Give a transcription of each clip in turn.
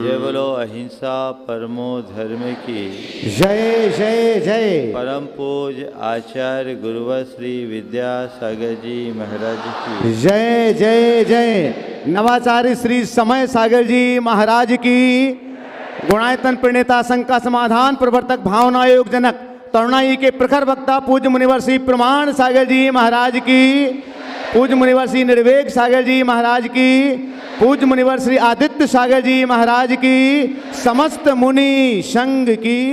जय बोलो अहिंसा परमो धर्म की जय जय जय। परम पूज आचार्य गुरुवर श्री विद्यासागर जी महाराज की जय जय जय। नवाचार्य श्री समय सागर जी महाराज की। गुणायतन प्रणेता शंका समाधान प्रवर्तक भावना योग जनक तरुणाई के प्रखर वक्ता पूज्य मुनिवर श्री प्रमाण सागर जी महाराज की। पूज्य मुनिवर श्री निर्वेग सागर जी महाराज की। पूज्य मुनिवर श्री आदित्य सागर जी महाराज की। समस्त मुनि संघ की।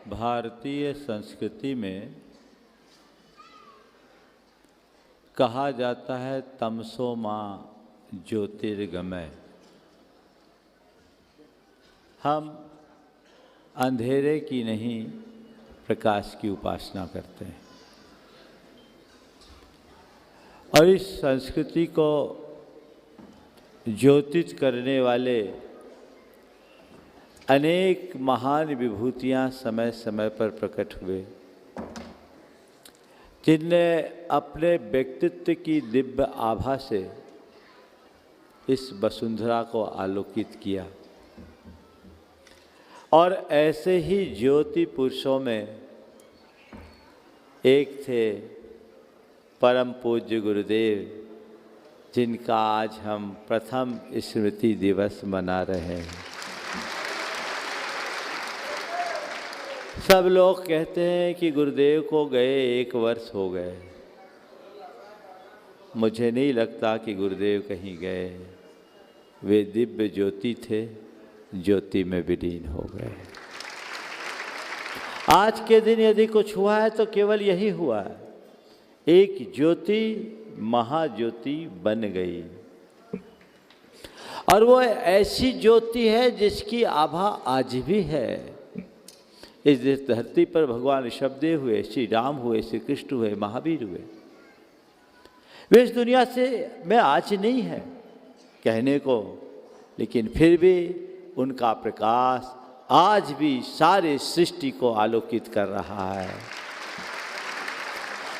भारतीय संस्कृति में कहा जाता है तमसो मां ज्योतिर्गमय। हम अंधेरे की नहीं प्रकाश की उपासना करते हैं और इस संस्कृति को ज्योतित करने वाले अनेक महान विभूतियां समय समय पर प्रकट हुए, जिनने अपने व्यक्तित्व की दिव्य आभा से इस वसुंधरा को आलोकित किया। और ऐसे ही ज्योति पुरुषों में एक थे परम पूज्य गुरुदेव, जिनका आज हम प्रथम स्मृति दिवस मना रहे हैं। सब लोग कहते हैं कि गुरुदेव को गए 1 वर्ष हो गए। मुझे नहीं लगता कि गुरुदेव कहीं गए। वे दिव्य ज्योति थे, ज्योति में विलीन हो गए। आज के दिन यदि कुछ हुआ है तो केवल यही हुआ है, एक ज्योति महाज्योति बन गई। और वो ऐसी ज्योति है जिसकी आभा आज भी है। इस धरती पर भगवान ऋषभदेव हुए, श्री राम हुए, श्री कृष्ण हुए, महावीर हुए। वे इस दुनिया से में आज नहीं है कहने को, लेकिन फिर भी उनका प्रकाश आज भी सारे सृष्टि को आलोकित कर रहा है।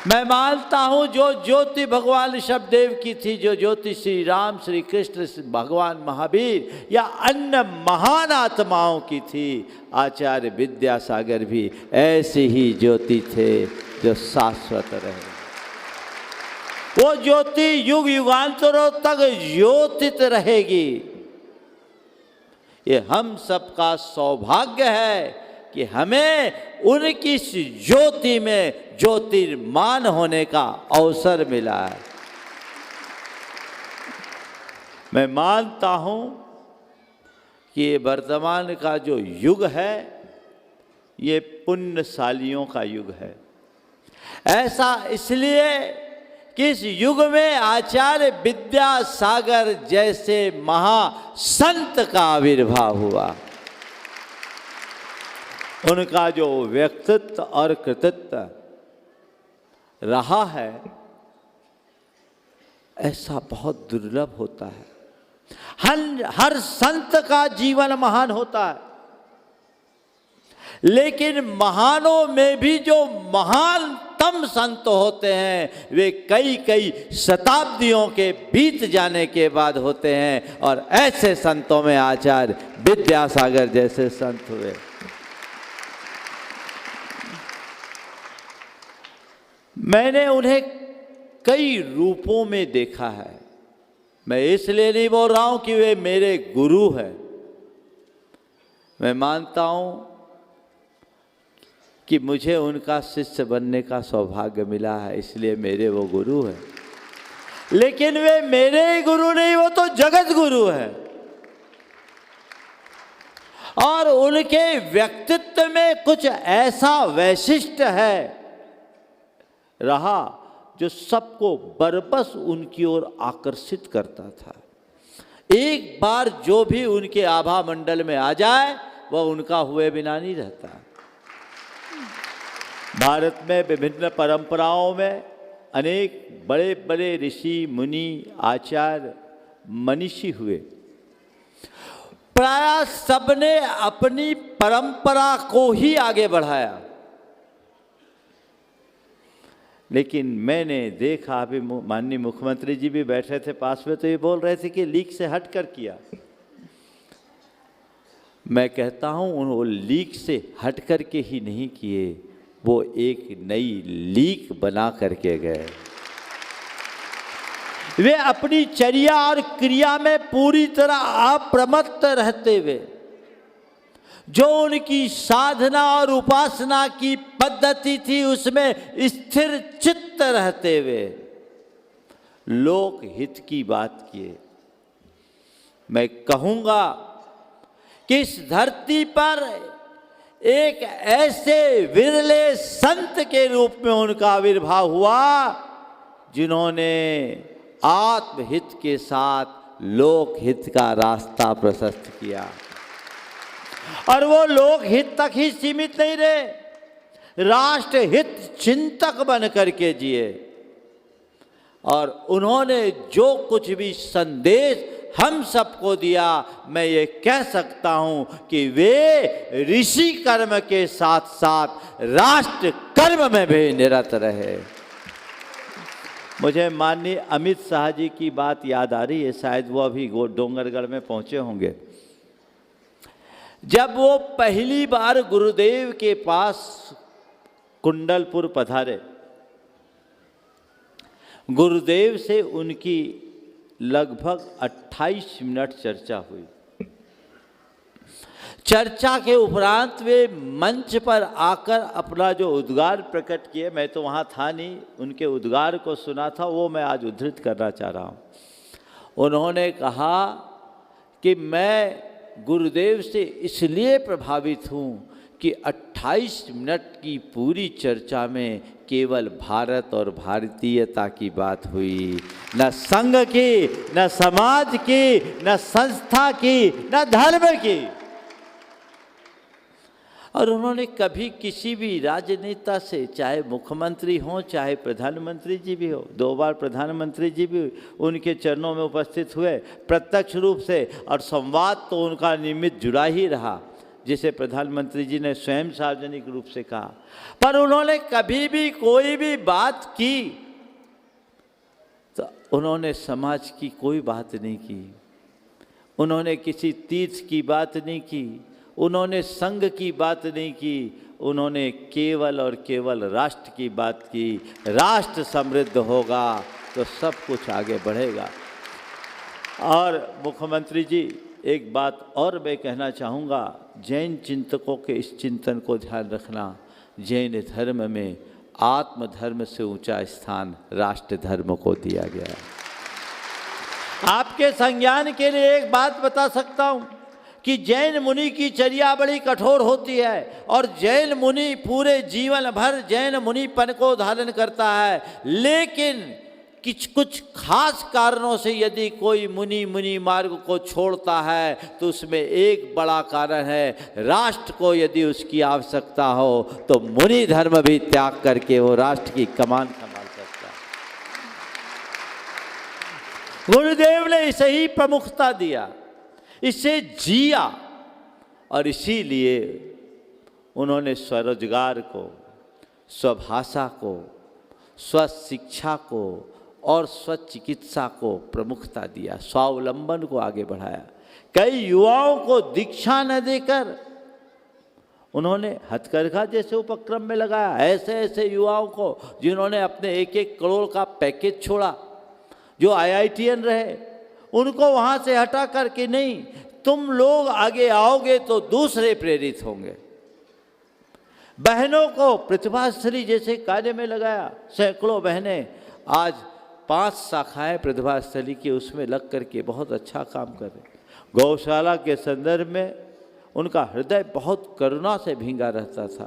मैं मानता हूं जो ज्योति भगवान ऋषभदेव की थी, जो ज्योति श्री राम, श्री कृष्ण, भगवान महावीर या अन्य महान आत्माओं की थी, आचार्य विद्यासागर भी ऐसी ही ज्योति थे जो शाश्वत रहे। वो ज्योति युग युगांतरों तक ज्योतित रहेगी। ये हम सबका सौभाग्य है कि हमें उनकी इस ज्योति में ज्योतिर्मान होने का अवसर मिला है। मैं मानता हूं कि ये वर्तमान का जो युग है, ये पुण्यशालियों का युग है। ऐसा इसलिए कि इस युग में आचार्य विद्यासागर जैसे महासंत का आविर्भाव हुआ। उनका जो व्यक्तित्व और कृतित्व रहा है, ऐसा बहुत दुर्लभ होता है। हर संत का जीवन महान होता है, लेकिन महानों में भी जो महानतम संत होते हैं, वे कई कई शताब्दियों के बीत जाने के बाद होते हैं। और ऐसे संतों में आचार्य विद्यासागर जैसे संत हुए। मैंने उन्हें कई रूपों में देखा है। मैं इसलिए नहीं बोल रहा हूं कि वे मेरे गुरु हैं। मैं मानता हूं कि मुझे उनका शिष्य बनने का सौभाग्य मिला है, इसलिए मेरे वो गुरु हैं। लेकिन वे मेरे ही गुरु नहीं, वो तो जगत गुरु हैं। और उनके व्यक्तित्व में कुछ ऐसा वैशिष्ट है रहा जो सबको बरबस उनकी ओर आकर्षित करता था। एक बार जो भी उनके आभा मंडल में आ जाए, वह उनका हुए बिना नहीं रहता। भारत में विभिन्न परंपराओं में अनेक बड़े बड़े ऋषि मुनि आचार्य मनीषी हुए। प्राय सबने अपनी परंपरा को ही आगे बढ़ाया। लेकिन मैंने देखा, अभी माननीय मुख्यमंत्री जी भी बैठे थे पास में, तो ये बोल रहे थे कि लीक से हट कर किया। मैं कहता हूँ वो लीक से हट करके ही नहीं किए, वो एक नई लीक बना करके गए। वे अपनी चर्या और क्रिया में पूरी तरह अप्रमत्त रहते हुए, जो उनकी साधना और उपासना की पद्धति थी उसमें स्थिर चित्त रहते हुए लोक हित की बात किए। मैं कहूँगा कि इस धरती पर एक ऐसे विरले संत के रूप में उनका आविर्भाव हुआ जिन्होंने आत्महित के साथ लोकहित का रास्ता प्रशस्त किया। और वो लोकहित तक ही सीमित नहीं रहे, राष्ट्रहित चिंतक बन करके जिए। और उन्होंने जो कुछ भी संदेश हम सबको दिया, मैं ये कह सकता हूं कि वे ऋषि कर्म के साथ साथ राष्ट्र कर्म में भी निरत रहे। मुझे माननीय अमित शाह जी की बात याद आ रही है, शायद वो अभी डोंगरगढ़ में पहुंचे होंगे। जब वो पहली बार गुरुदेव के पास कुंडलपुर पधारे, गुरुदेव से उनकी लगभग 28 मिनट चर्चा हुई। चर्चा के उपरांत वे मंच पर आकर अपना जो उद्गार प्रकट किए, मैं तो वहाँ था नहीं, उनके उद्गार को सुना था, वो मैं आज उद्धृत करना चाह रहा हूँ। उन्होंने कहा कि मैं गुरुदेव से इसलिए प्रभावित हूँ कि 28 मिनट की पूरी चर्चा में केवल भारत और भारतीयता की बात हुई, न संघ की, न समाज की, न संस्था की, न धर्म की। और उन्होंने कभी किसी भी राजनेता से, चाहे मुख्यमंत्री हो चाहे प्रधानमंत्री जी भी हो, 2 बार प्रधानमंत्री जी भी उनके चरणों में उपस्थित हुए प्रत्यक्ष रूप से, और संवाद तो उनका नियमित जुड़ा ही रहा, जिसे प्रधानमंत्री जी ने स्वयं सार्वजनिक रूप से कहा। पर उन्होंने कभी भी कोई भी बात की तो उन्होंने समाज की कोई बात नहीं की, उन्होंने किसी तीर्थ की बात नहीं की, उन्होंने संघ की बात नहीं की, उन्होंने केवल और केवल राष्ट्र की बात की। राष्ट्र समृद्ध होगा तो सब कुछ आगे बढ़ेगा। और मुख्यमंत्री जी, एक बात और मैं कहना चाहूँगा, जैन चिंतकों के इस चिंतन को ध्यान रखना, जैन धर्म में आत्म धर्म से ऊंचा स्थान राष्ट्र धर्म को दिया गया है। आपके संज्ञान के लिए एक बात बता सकता हूँ कि जैन मुनि की चर्या बड़ी कठोर होती है, और जैन मुनि पूरे जीवन भर जैन मुनिपन को धारण करता है, लेकिन कुछ खास कारणों से यदि कोई मुनि मार्ग को छोड़ता है तो उसमें एक बड़ा कारण है, राष्ट्र को यदि उसकी आवश्यकता हो तो मुनि धर्म भी त्याग करके वो राष्ट्र की कमान संभाल सकता है। गुरुदेव ने इसे ही प्रमुखता दिया, इसे जिया, और इसीलिए उन्होंने स्वरोजगार को, स्वभाषा को, स्वशिक्षा को और स्वचिकित्सा को प्रमुखता दिया, स्वावलंबन को आगे बढ़ाया। कई युवाओं को दीक्षा न देकर उन्होंने हथकरघा जैसे उपक्रम में लगाया, ऐसे ऐसे युवाओं को जिन्होंने अपने 1-1 करोड़ का पैकेज छोड़ा, जो IITian रहे, उनको वहाँ से हटा करके नहीं, तुम लोग आगे आओगे तो दूसरे प्रेरित होंगे। बहनों को प्रतिभास्थली जैसे कार्य में लगाया, सैकड़ों बहनें आज 5 शाखाएं प्रतिभास्थली की उसमें लग करके बहुत अच्छा काम कर रहे। गौशाला के संदर्भ में उनका हृदय बहुत करुणा से भींगा रहता था।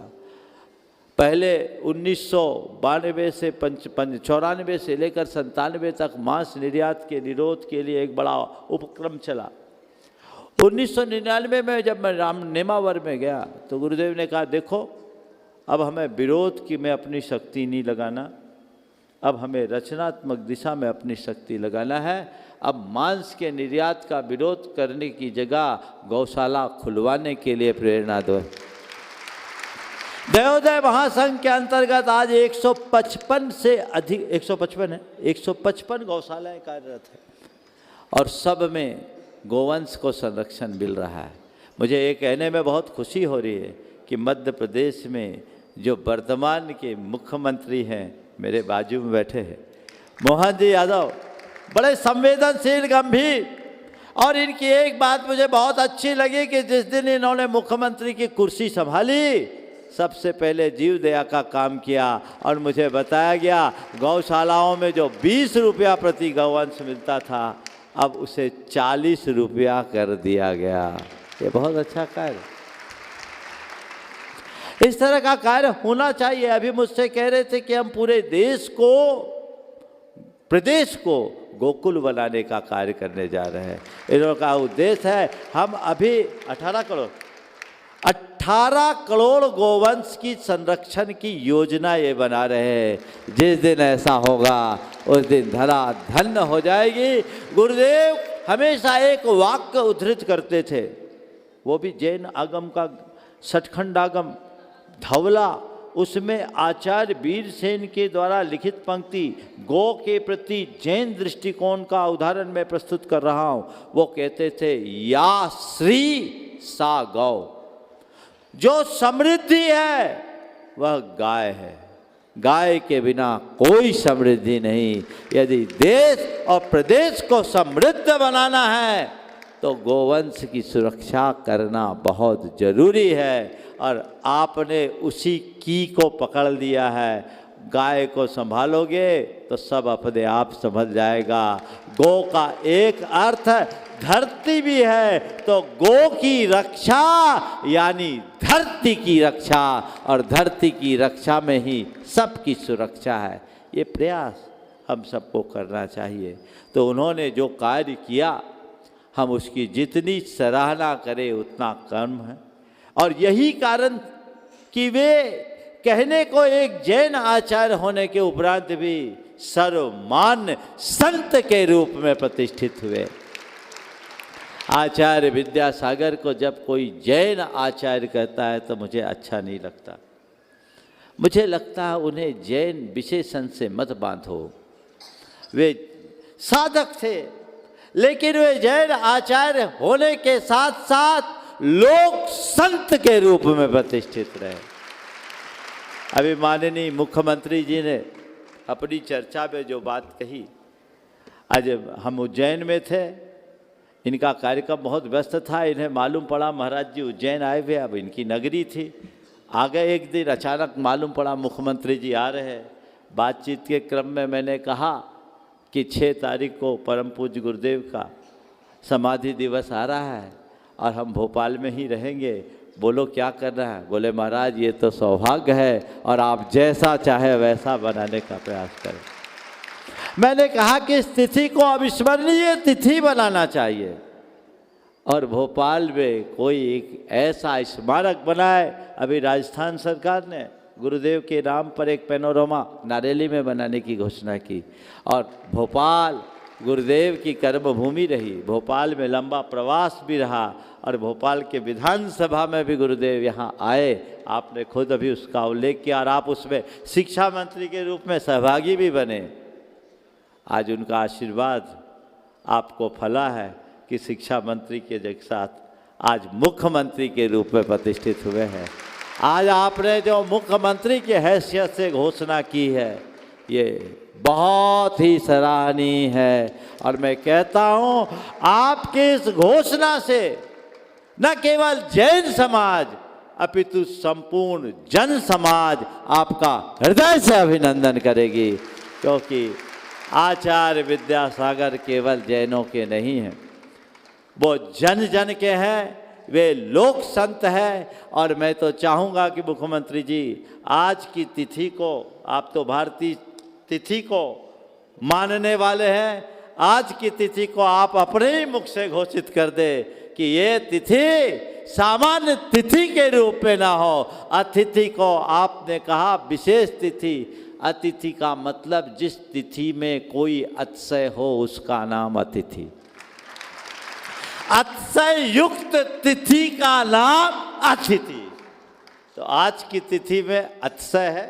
पहले 1992 से 94 से लेकर 97 तक मांस निर्यात के निरोध के लिए एक बड़ा उपक्रम चला। 1999 में जब मैं नेमावर में गया तो गुरुदेव ने कहा, देखो अब हमें विरोध की में अपनी शक्ति नहीं लगाना, अब हमें रचनात्मक दिशा में अपनी शक्ति लगाना है। अब मांस के निर्यात का विरोध करने की जगह गौशाला खुलवाने के लिए प्रेरणा दो। दयोदय महासंघ के अंतर्गत आज 155 से अधिक, 155 है, 155 गौशालाएं कार्यरत है, और सब में गोवंश को संरक्षण मिल रहा है। मुझे ये कहने में बहुत खुशी हो रही है कि मध्य प्रदेश में जो वर्तमान के मुख्यमंत्री हैं, मेरे बाजू में बैठे हैं मोहन जी यादव, बड़े संवेदनशील, गंभीर, और इनकी एक बात मुझे बहुत अच्छी लगी कि जिस दिन इन्होंने मुख्यमंत्री की कुर्सी संभाली, सबसे पहले जीव दया का काम किया और मुझे बताया गया गौशालाओं में जो 20 रुपया प्रति गौवंश मिलता था, अब उसे 40 रुपया कर दिया गया। ये बहुत अच्छा कार्य, इस तरह का कार्य होना चाहिए। अभी मुझसे कह रहे थे कि हम पूरे देश को, प्रदेश को गोकुल बनाने का कार्य करने जा रहे हैं। इनका उद्देश्य है, हम अभी 18 करोड़ गोवंश की संरक्षण की योजना ये बना रहे हैं। जिस दिन ऐसा होगा उस दिन धरा धन्य हो जाएगी। गुरुदेव हमेशा एक वाक्य उद्धृत करते थे, वो भी जैन आगम का सचखंड आगम धवला, उसमें आचार्य वीरसेन के द्वारा लिखित पंक्ति गौ के प्रति जैन दृष्टिकोण का उदाहरण मैं प्रस्तुत कर रहा हूँ। वो कहते थे, या श्री सा गौ, जो समृद्धि है वह गाय है, गाय के बिना कोई समृद्धि नहीं। यदि देश और प्रदेश को समृद्ध बनाना है तो गोवंश की सुरक्षा करना बहुत जरूरी है, और आपने उसी की को पकड़ लिया है। गाय को संभालोगे तो सब अपने आप संभल जाएगा। गौ का एक अर्थ धरती भी है, तो गौ की रक्षा यानी धरती की रक्षा, और धरती की रक्षा में ही सबकी सुरक्षा है। ये प्रयास हम सबको करना चाहिए। तो उन्होंने जो कार्य किया, हम उसकी जितनी सराहना करें उतना कम है। और यही कारण कि वे कहने को एक जैन आचार्य होने के उपरांत भी सर्वमान्य संत के रूप में प्रतिष्ठित हुए। आचार्य विद्यासागर को जब कोई जैन आचार्य कहता है तो मुझे अच्छा नहीं लगता। मुझे लगता है उन्हें जैन विशेषण से मत बांधो। वे साधक थे, लेकिन वे जैन आचार्य होने के साथ साथ लोक संत के रूप में प्रतिष्ठित रहे। अभी माननीय मुख्यमंत्री जी ने अपनी चर्चा में जो बात कही, आज हम उज्जैन में थे, इनका कार्यक्रम बहुत व्यस्त था, इन्हें मालूम पड़ा महाराज जी उज्जैन आए हुए, अब इनकी नगरी थी। आगे एक दिन अचानक मालूम पड़ा मुख्यमंत्री जी आ रहे हैं। बातचीत के क्रम में मैंने कहा कि 6 तारीख को परम पूज्य गुरुदेव का समाधि दिवस आ रहा है और हम भोपाल में ही रहेंगे, बोलो क्या करना है। बोले महाराज ये तो सौभाग्य है और आप जैसा चाहे वैसा बनाने का प्रयास करें। मैंने कहा कि इस तिथि को अविस्मरणीय तिथि बनाना चाहिए और भोपाल में कोई एक ऐसा स्मारक बनाए। अभी राजस्थान सरकार ने गुरुदेव के नाम पर एक पैनोरमा नारेली में बनाने की घोषणा की, और भोपाल गुरुदेव की कर्मभूमि रही। भोपाल में लंबा प्रवास भी रहा और भोपाल के विधानसभा में भी गुरुदेव यहाँ आए। आपने खुद अभी उसका उल्लेख किया और आप उसमें शिक्षा मंत्री के रूप में सहभागी भी बने। आज उनका आशीर्वाद आपको फला है कि शिक्षा मंत्री के साथ आज मुख्यमंत्री के रूप में प्रतिष्ठित हुए हैं। आज आपने जो मुख्यमंत्री की हैसियत से घोषणा की है, ये बहुत ही सराहनीय है। और मैं कहता हूँ आपकी इस घोषणा से न केवल जैन समाज अपितु संपूर्ण जन समाज आपका हृदय से अभिनंदन करेगी, क्योंकि आचार्य विद्यासागर केवल जैनों के नहीं हैं, वो जन जन के हैं, वे लोक संत हैं। और मैं तो चाहूँगा कि मुख्यमंत्री जी आज की तिथि को, आप तो भारतीय तिथि को मानने वाले हैं, आज की तिथि को आप अपने ही मुख से घोषित कर दे कि ये तिथि सामान्य तिथि के रूप में ना हो। अतिथि को आपने कहा विशेष तिथि। अतिथि का मतलब जिस तिथि में कोई अतिशय हो उसका नाम अतिथि। अतिशय युक्त तिथि का नाम अतिथि। तो आज की तिथि में अतिशय है,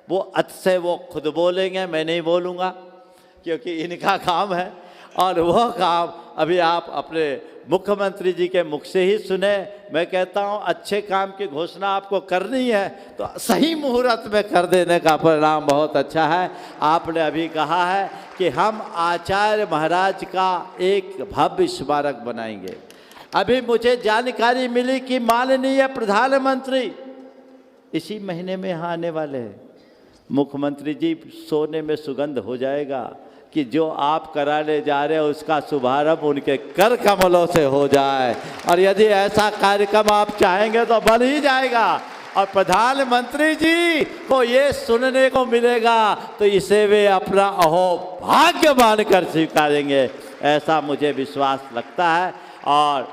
वो अतिशय वो खुद बोलेंगे, मैं नहीं बोलूँगा, क्योंकि इनका काम है। और वह काम अभी आप अपने मुख्यमंत्री जी के मुख से ही सुने। मैं कहता हूँ अच्छे काम की घोषणा आपको करनी है तो सही मुहूर्त में कर देने का परिणाम बहुत अच्छा है। आपने अभी कहा है कि हम आचार्य महाराज का एक भव्य स्मारक बनाएंगे। अभी मुझे जानकारी मिली कि माननीय प्रधानमंत्री इसी महीने में यहाँ आने वाले हैं। मुख्यमंत्री जी, सोने में सुगंध हो जाएगा कि जो आप कराने जा रहे हैं उसका शुभारंभ उनके कर कमलों से हो जाए, और यदि ऐसा कार्यक्रम आप चाहेंगे तो बन ही जाएगा। और प्रधानमंत्री जी को ये सुनने को मिलेगा तो इसे वे अपना अहोभाग्य मानकर स्वीकारेंगे, ऐसा मुझे विश्वास लगता है। और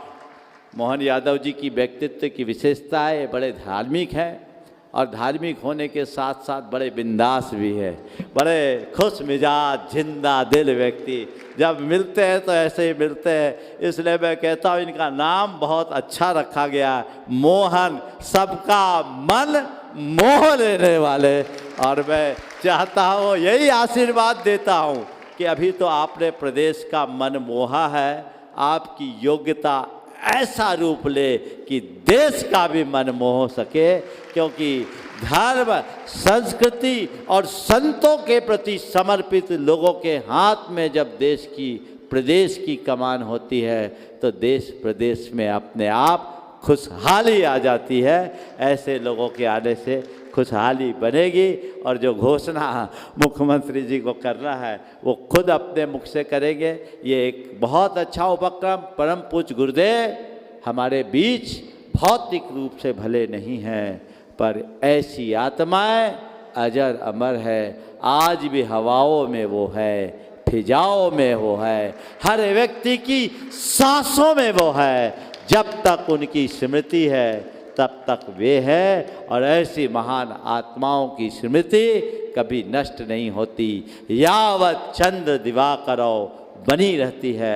मोहन यादव जी की व्यक्तित्व की विशेषता है, ये बड़े धार्मिक हैं और धार्मिक होने के साथ साथ बड़े बिंदास भी है, बड़े खुश मिजाज जिंदा दिल व्यक्ति। जब मिलते हैं तो ऐसे ही मिलते हैं, इसलिए मैं कहता हूँ इनका नाम बहुत अच्छा रखा गया, मोहन, सबका मन मोह लेने वाले। और मैं चाहता हूँ, यही आशीर्वाद देता हूँ कि अभी तो आपने प्रदेश का मन मोहा है, आपकी योग्यता ऐसा रूप ले कि देश का भी मन मोह सके, क्योंकि धर्म, संस्कृति और संतों के प्रति समर्पित लोगों के हाथ में जब देश की, प्रदेश की कमान होती है तो देश प्रदेश में अपने आप खुशहाली आ जाती है। ऐसे लोगों के आने से खुशहाली बनेगी। और जो घोषणा मुख्यमंत्री जी को करना है वो खुद अपने मुख से करेंगे। ये एक बहुत अच्छा उपक्रम। परम पूज्य गुरुदेव हमारे बीच भौतिक रूप से भले नहीं हैं, पर ऐसी आत्माएं अजर अमर है। आज भी हवाओं में वो है, फिजाओं में वो है, हर व्यक्ति की सांसों में वो है। जब तक उनकी स्मृति है तब तक वे है, और ऐसी महान आत्माओं की स्मृति कभी नष्ट नहीं होती, यावत चंद्र दिवाकरो बनी रहती है।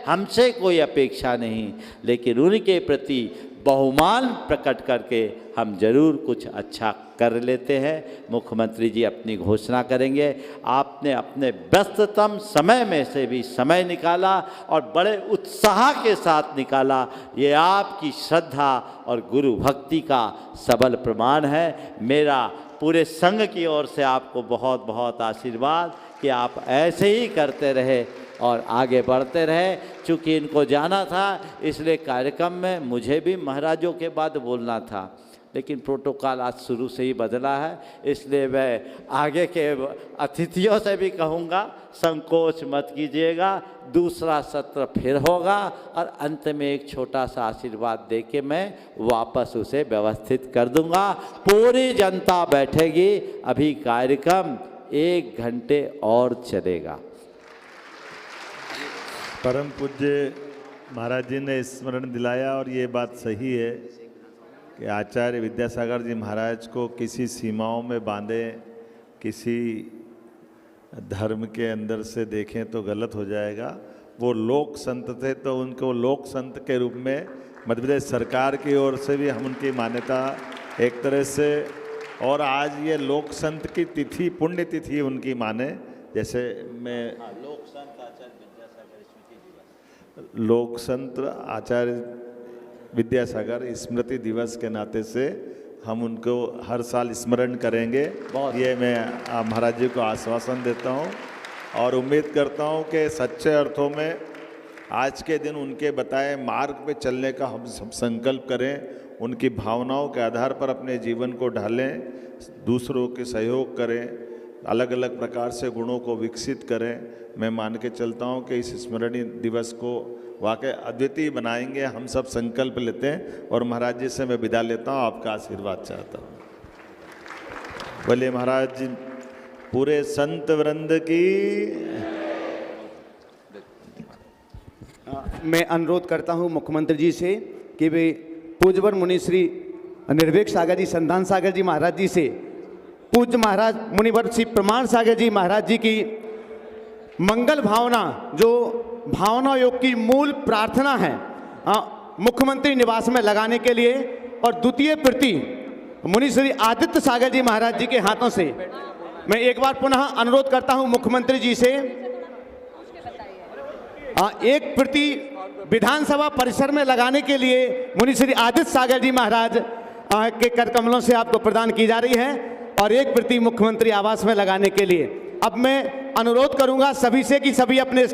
हमसे कोई अपेक्षा नहीं, लेकिन उनके प्रति बहुमान प्रकट करके हम जरूर कुछ अच्छा कर लेते हैं। मुख्यमंत्री जी अपनी घोषणा करेंगे। आपने अपने व्यस्ततम समय में से भी समय निकाला और बड़े उत्साह के साथ निकाला, ये आपकी श्रद्धा और गुरु भक्ति का सबल प्रमाण है। मेरा पूरे संघ की ओर से आपको बहुत बहुत आशीर्वाद कि आप ऐसे ही करते रहे और आगे बढ़ते रहे। चूँकि इनको जाना था इसलिए कार्यक्रम में मुझे भी महाराजों के बाद बोलना था, लेकिन प्रोटोकॉल आज शुरू से ही बदला है, इसलिए मैं आगे के अतिथियों से भी कहूँगा संकोच मत कीजिएगा। दूसरा सत्र फिर होगा और अंत में एक छोटा सा आशीर्वाद दे के मैं वापस उसे व्यवस्थित कर दूंगा। पूरी जनता बैठेगी। अभी कार्यक्रम 1 घंटे और चलेगा। परम पूज्य महाराज जी ने स्मरण दिलाया, और ये बात सही है कि आचार्य विद्यासागर जी महाराज को किसी सीमाओं में बांधे, किसी धर्म के अंदर से देखें तो गलत हो जाएगा। वो लोक संत थे, तो उनको लोक संत के रूप में मध्य प्रदेश सरकार की ओर से भी हम उनकी मान्यता एक तरह से, और आज ये लोक संत की तिथि, पुण्य तिथि उनकी माने। जैसे मैं लोक संत आचार्य विद्यासागर स्मृति दिवस के नाते से हम उनको हर साल स्मरण करेंगे। ये मैं महाराज जी को आश्वासन देता हूँ और उम्मीद करता हूँ कि सच्चे अर्थों में आज के दिन उनके बताए मार्ग पे चलने का हम सब संकल्प करें। उनकी भावनाओं के आधार पर अपने जीवन को ढालें, दूसरों के सहयोग करें, अलग अलग प्रकार से गुणों को विकसित करें। मैं मान के चलता हूँ कि इस स्मरणीय दिवस को वाकई अद्वितीय बनाएंगे। हम सब संकल्प लेते हैं और महाराज जी से मैं विदा लेता हूँ, आपका आशीर्वाद चाहता हूँ। बोलिए महाराज जी पूरे संत वृंद की। मैं अनुरोध करता हूँ मुख्यमंत्री जी से कि वे पूज्यवर मुनि श्री निर्भीक सागर जी, संतान सागर जी महाराज जी से पूज्य महाराज मुनिवर श्री प्रमाण सागर जी महाराज जी की मंगल भावना, जो भावना योग की मूल प्रार्थना है, मुख्यमंत्री निवास में लगाने के लिए, और द्वितीय प्रति मुनि श्री आदित्य सागर जी महाराज जी के हाथों से मैं एक बार पुनः अनुरोध करता हूं मुख्यमंत्री जी से। एक प्रति विधानसभा परिसर में लगाने के लिए मुनि श्री आदित्य सागर जी महाराज के कर कमलों से आपको प्रदान की जा रही है और एक प्रति मुख्यमंत्री आवास में लगाने के लिए। अब मैं अनुरोध करूंगा सभी से कि सभी अपने